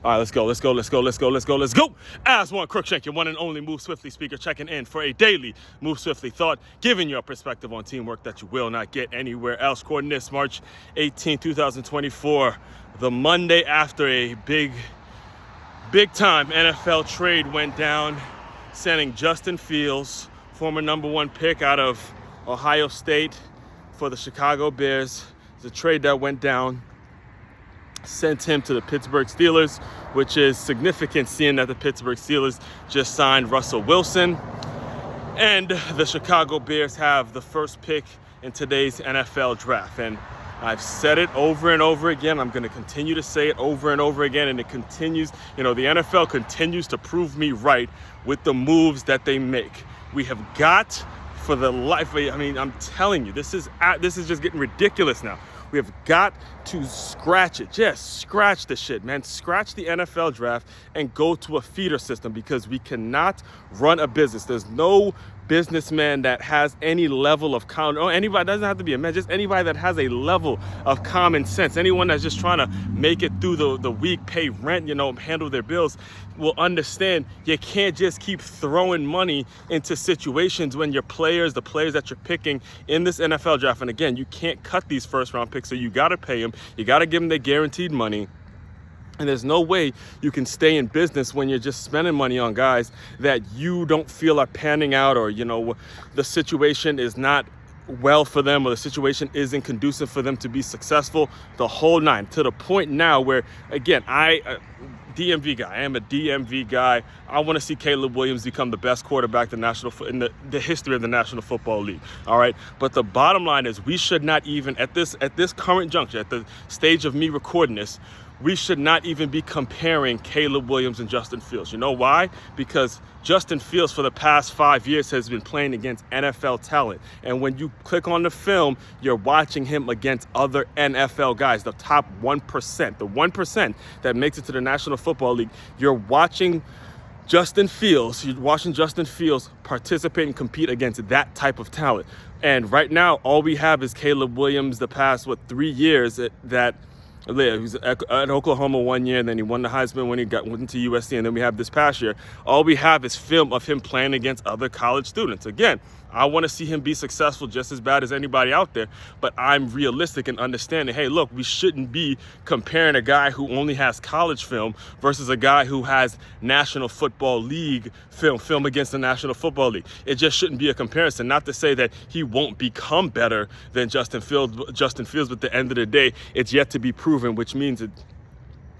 All right, let's go. As one, Crookshank, your one and only Move Swiftly speaker, checking in for a daily Move Swiftly thought, giving you a perspective on teamwork that you will not get anywhere else. Coordinates March 18, 2024, the Monday after a big time NFL trade went down, sending Justin Fields, former number one pick out of Ohio State for the Chicago Bears. It's a trade that went down. Sent him to the Pittsburgh Steelers, which is significant seeing that the Pittsburgh Steelers just signed Russell Wilson. And the Chicago Bears have the first pick in today's NFL draft. And I've said it over and over again. I'm going to continue to say it over and over again. And it continues, the NFL continues to prove me right with the moves that they make. We have got for the life, I'm telling you, this is just getting ridiculous now. We have got to scratch it. Just scratch the shit, man. Scratch the NFL draft and go to a feeder system, because we cannot run a business. There's no businessman that has any level of anybody, doesn't have to be a man, just anybody that has a level of common sense. Anyone that's just trying to make it through the week, pay rent, handle their bills, will understand you can't just keep throwing money into situations when the players that you're picking in this NFL draft. And again, you can't cut these first round picks, so you got to pay them. You got to give them their guaranteed money. And there's no way you can stay in business when you're just spending money on guys that you don't feel are panning out, or, the situation is not well for them, or the situation isn't conducive for them to be successful, the whole nine, to the point now where, again, DMV guy. I am a DMV guy. I want to see Caleb Williams become the best quarterback in the history of the National Football League. All right. But the bottom line is, we should not even, at this current juncture, at the stage of me recording this, we should not even be comparing Caleb Williams and Justin Fields. You know why? Because Justin Fields for the past 5 years has been playing against NFL talent. And when you click on the film, you're watching him against other NFL guys, the top 1%, the 1% that makes it to the National Football League. You're watching Justin Fields participate and compete against that type of talent. And right now, all we have is Caleb Williams the past, 3 years that he was at Oklahoma 1 year, and then he won the Heisman when he went to USC, and then we have this past year. All we have is film of him playing against other college students. Again, I want to see him be successful just as bad as anybody out there, but I'm realistic in understanding, hey, look, we shouldn't be comparing a guy who only has college film versus a guy who has National Football League film against the National Football League. It just shouldn't be a comparison. Not to say that he won't become better than Justin Fields, but at the end of the day, it's yet to be proven, which means that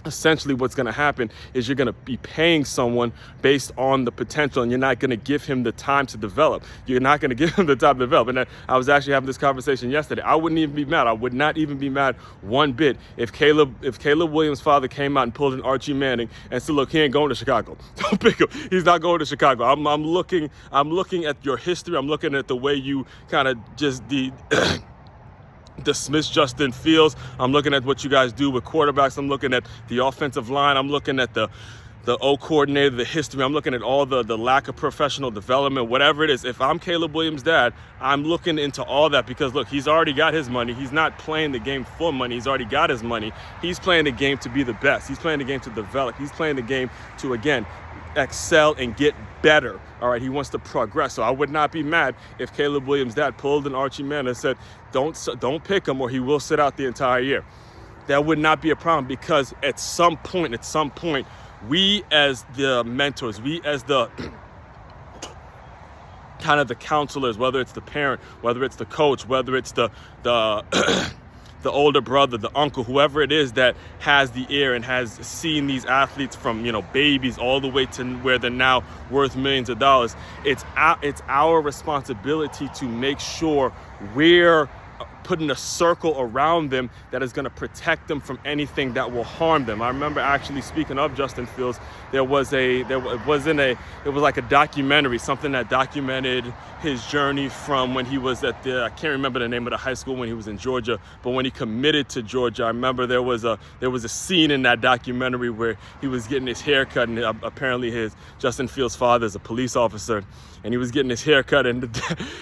essentially what's going to happen is you're going to be paying someone based on the potential, and you're not going to give him the time to develop. You're not going to give him the time to develop. And I was actually having this conversation yesterday. I wouldn't even be mad. I would not even be mad one bit if Caleb Williams' father came out and pulled an Archie Manning and said, look, he ain't going to Chicago. Don't pick him. He's not going to Chicago. I'm looking at your history. I'm looking at the way you kind of just dismiss Justin Fields. I'm looking at what you guys do with quarterbacks. I'm looking at the offensive line. I'm looking at the O coordinator, the history. I'm looking at all the lack of professional development, whatever it is. If I'm Caleb Williams' dad, I'm looking into all that, because look, he's already got his money. He's not playing the game for money. He's already got his money. He's playing the game to be the best. He's playing the game to develop. He's playing the game to, again, excel and get better. All right, he wants to progress. So I would not be mad if Caleb Williams' dad pulled an Archie Manning and said, don't pick him, or he will sit out the entire year. That would not be a problem, because at some point, we as the mentors, we as the kind of the counselors, whether it's the parent, whether it's the coach, whether it's the the older brother, the uncle, whoever it is that has the ear and has seen these athletes from, babies all the way to where they're now worth millions of dollars. It's our responsibility to make sure we're putting a circle around them that is going to protect them from anything that will harm them. I remember actually, speaking of Justin Fields, it was like a documentary, something that documented his journey from when he was at I can't remember the name of the high school when he was in Georgia, but when he committed to Georgia, I remember there was a scene in that documentary where he was getting his hair cut, and apparently Justin Fields' father is a police officer, and he was getting his hair cut, and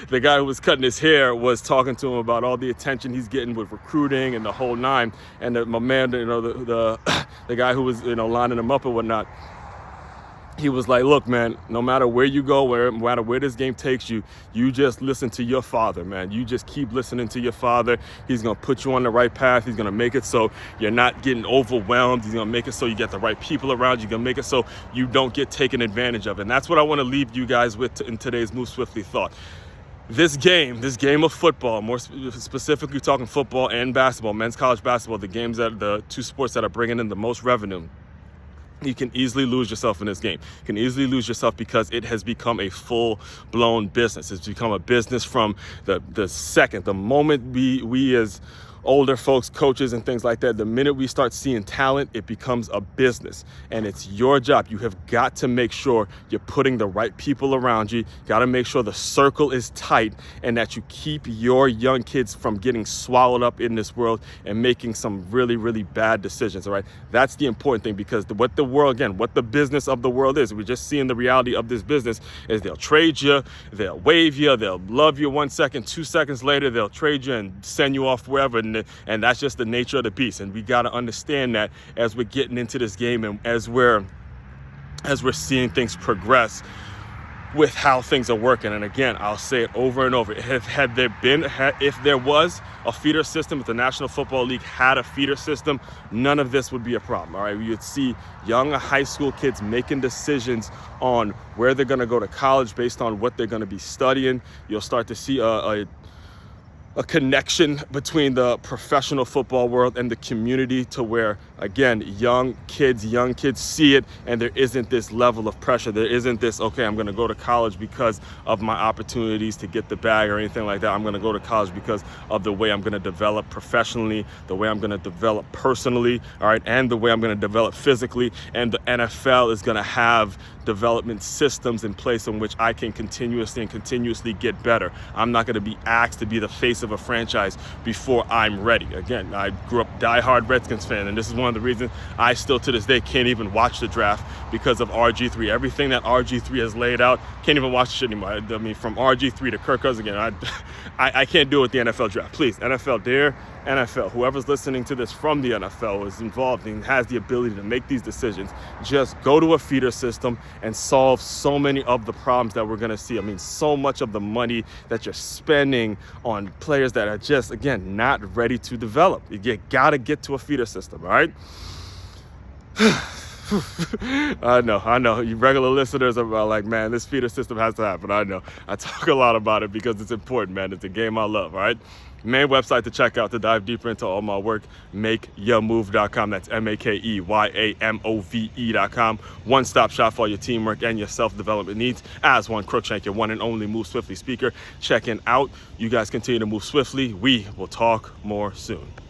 the guy who was cutting his hair was talking to him about all the the attention he's getting with recruiting and the whole nine. And my man, the guy who was, lining him up and whatnot, he was like, look, man, no matter where you go, no matter where this game takes you, you just listen to your father, man. You just keep listening to your father. He's going to put you on the right path. He's going to make it so you're not getting overwhelmed. He's going to make it so you get the right people around you. He's going to make it so you don't get taken advantage of. And that's what I want to leave you guys with in today's Move Swiftly thought. This game of football, more specifically talking football and basketball, men's college basketball, the two sports that are bringing in the most revenue, you can easily lose yourself in this game. You can easily lose yourself because it has become a full-blown business. It's become a business from the moment we as older folks, coaches and things like that, the minute we start seeing talent, it becomes a business. And it's your job. You have got to make sure you're putting the right people around you. Got to make sure the circle is tight and that you keep your young kids from getting swallowed up in this world and making some really, really bad decisions, all right? That's the important thing, because what the business of the world is, we're just seeing the reality of this business is they'll trade you, they'll waive you, they'll love you 1 second, 2 seconds later, they'll trade you and send you off wherever. And that's just the nature of the beast. And we got to understand that as we're getting into this game and as we're seeing things progress with how things are working. And again, I'll say it over and over. If there was a feeder system, if the National Football League had a feeder system, none of this would be a problem. All right, you'd see young high school kids making decisions on where they're going to go to college based on what they're going to be studying. You'll start to see a connection between the professional football world and the community, to where, again, young kids see it, and there isn't this level of pressure. There isn't this, okay, I'm going to go to college because of my opportunities to get the bag or anything like that. I'm going to go to college because of the way I'm going to develop professionally, the way I'm going to develop personally, all right, and the way I'm going to develop physically. And the NFL is going to have development systems in place in which I can continuously get better. I'm not going to be asked to be the face of a franchise before I'm ready. Again, I grew up diehard Redskins fan, and this is one of the reasons I still to this day can't even watch the draft because of RG3. Everything that RG3 has laid out, can't even watch the shit anymore. I mean, from RG3 to Kirk Cousins, again, I can't do it with the NFL draft. Please, NFL, dear NFL, whoever's listening to this from the NFL is involved and has the ability to make these decisions, just go to a feeder system and solve so many of the problems that we're going to see. I mean, so much of the money that you're spending on players that are just, again, not ready to develop. You got to get to a feeder system, all right? I know. You regular listeners are like, man, this feeder system has to happen. I know. I talk a lot about it because it's important, man. It's a game I love, all right? Main website to check out to dive deeper into all my work, MakeYaMove.com. That's MakeYaMove.com. One-stop shop for all your teamwork and your self-development needs. As one Crookshank, your one and only Move Swiftly speaker, checking out. You guys continue to move swiftly. We will talk more soon.